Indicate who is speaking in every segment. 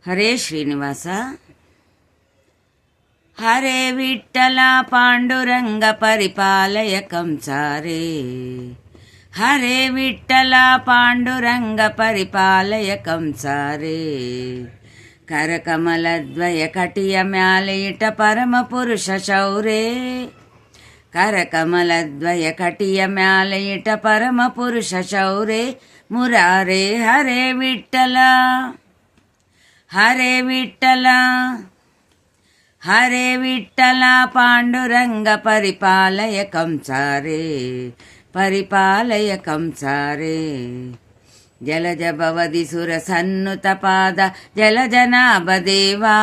Speaker 1: ಹರೇ ಶ್ರೀನಿವಾಸ. ಹರೇ ವಿಠಲ ಪಾಂಡುರಂಗ ಪರಿಪಾಲಯ ಕಂಸಾರೇ. ಹರೇ ವಿಠಲ ಪಾಂಡುರಂಗ ಪರಿಪಾಲಯ ಕಂಸಾರೇ. ಕರಕಮಲದ್ವಯ ಕಟಿಯ ಮ್ಯಾಲೆ ಇಟ ಪರಮ ಪುರುಷ ಶೌರೇ. ಕರಕಮಲದ್ವಯ ಕಟಿಯ ಮ್ಯಾಲೆ ಇಟ ಪರಮ ಪುರುಷ ಶೌರೇ. ಮುರಾರೇ ಹರೇ ವಿಠಲ. ಹರೇ ವಿಠಲ. ಹರೇ ವಿಠಲ ಪಾಂಡುರಂಗ ಪರಿಪಾಲಯ ಕಂಸಾರೇ. ಪರಿಪಾಲಯ ಕಂಸಾರೇ. ಜಲಜ ಭವದಿ ಸುರ ಸನ್ನುತ ಪಾದ ಜಲಜನಾಭ ದೇವಾ.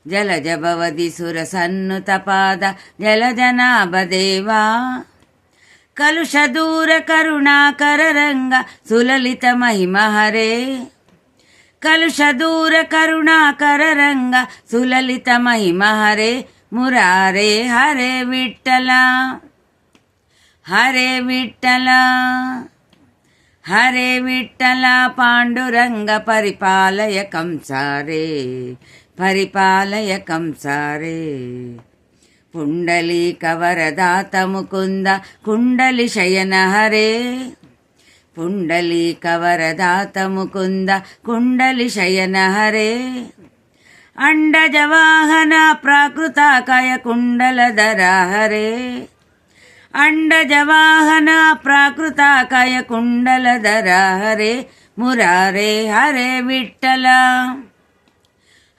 Speaker 1: ಜಲಜ ಭವದಿ ಸುರ ಸನ್ನುತ ಪಾದ ಜಲಜನಾಭ ದೇವಾ. ಕಲುಷ ದೂರ ಕರುಣಾಕರ ರಂಗ ಸುಲಲಿತ ಮಹಿಮ ಹರೇ. ಕಲುಷ ದೂರ ಕರುಣಾಕರ ರಂಗ ಸುಲಲಿತ ಮಹಿಮ ಹರೇ. ಮುರಾರೇ ಹರೇ ವಿಠಲ. ಹರೇ ವಿಠಲ. ಹರೇ ವಿಠಲ ಪಾಂಡುರಂಗ ಪರಿಪಾಲಯ ಕಂಸಾರೇ. ಪರಿಪಾಲಯ ಕಂಸಾರೇ. ಪುಂಡಲೀಕ ವರದಾತ ಮುಕುಂದ ಕುಂಡಲಿ ಶಯನ ಹರೇ. ಪುಂಡಲೀಕ ವರದಾತ ಮುಕುಂದ ಕುಂಡಲಿ ಶಯನ ಹರೇ. ಅಂಡಜ ವಾಹನ ಪ್ರಾಕೃತ ಕಾಯ ಕುಂಡಲಧರ ಹರೇ. ಅಂಡಜ ವಾಹನ ಪ್ರಾಕೃತ ಕಾಯ ಕುಂಡಲಧರ ಹರೇ. ಮುರಾರೇ ಹರೇ ವಿಠಲ.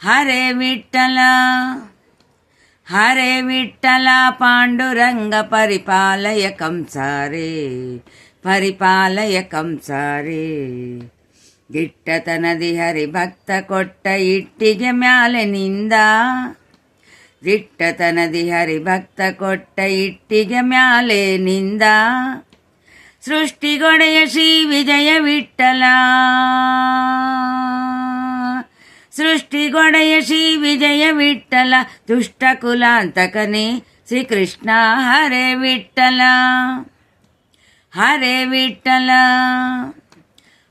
Speaker 1: ಹರೇ ವಿಠಲ. ಹರೇ ವಿಠಲ ಪಾಂಡುರಂಗ ಪರಿಪಾಲಯ ಕಂಸಾರೇ. ಪರಿಪಾಲಯ ಕಂಸಾರೇ. ದಿಟ್ಟತನದಿ ಹರಿಭಕ್ತ ಕೊಟ್ಟ ಇಟ್ಟಿಗೆ ಮ್ಯಾಲೆನಿಂದ. ದಿಟ್ಟತನದಿ ಹರಿಭಕ್ತ ಕೊಟ್ಟ ಇಟ್ಟಿಗೆ ಮ್ಯಾಲೆನಿಂದ. ಸೃಷ್ಟಿಗೊಡೆಯ ಶ್ರೀ ವಿಜಯ ವಿಠಲ. ಸೃಷ್ಟಿಗೊಡೆಯ ಶ್ರೀ ವಿಜಯ ವಿಠಲ. ದುಷ್ಟ ಕುಲಾಂತಕನೇ ಶ್ರೀಕೃಷ್ಣ ಹರೇ ವಿಠಲ. ಹರೇ ವಿಠಲ.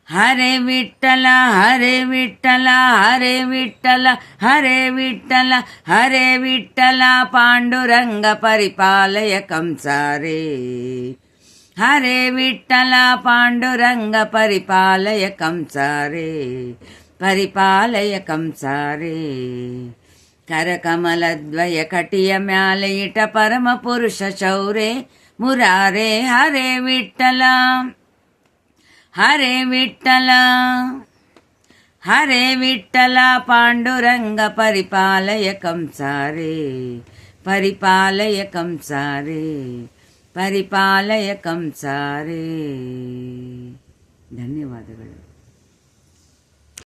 Speaker 1: ಹರೇ ವಿಠಲ. ಹರೇ ವಿಠಲ. ಹರೇ ವಿಠಲ. ಹರೇ ವಿಠಲ. ಹರೇ ವಿಠಲ ಪಾಂಡುರಂಗ ಪರಿಪಾಲಯ ಕಂಸಾರೇ. ಹರೇ ವಿಠಲ ಪಾಂಡುರಂಗ ಪರಿಪಾಲಯ ಕಂಸಾರೇ. ಪರಿಪಾಲಯ ಕಂಸಾರೇ. ಕರಕಮಲದ್ವಯ ಕಟಿಯ ಮ್ಯಾಲೆ ಇಟ ಪರಮ ಪುರುಷ ಶೌರೇ. ಮುರಾರೇ ಹರೇ ವಿಠಲ. ಹರೇ ವಿಠಲ. ಹರೇ ವಿಠಲ ಪಾಂಡುರಂಗ ಪರಿಪಾಲಯ ಕಂಸಾರೇ. ಪರಿಪಾಲಯ ಕಂಸಾರೇ. ಪರಿಪಾಲಯ ಕಂಸಾರೇ. ಧನ್ಯವಾದಗಳು.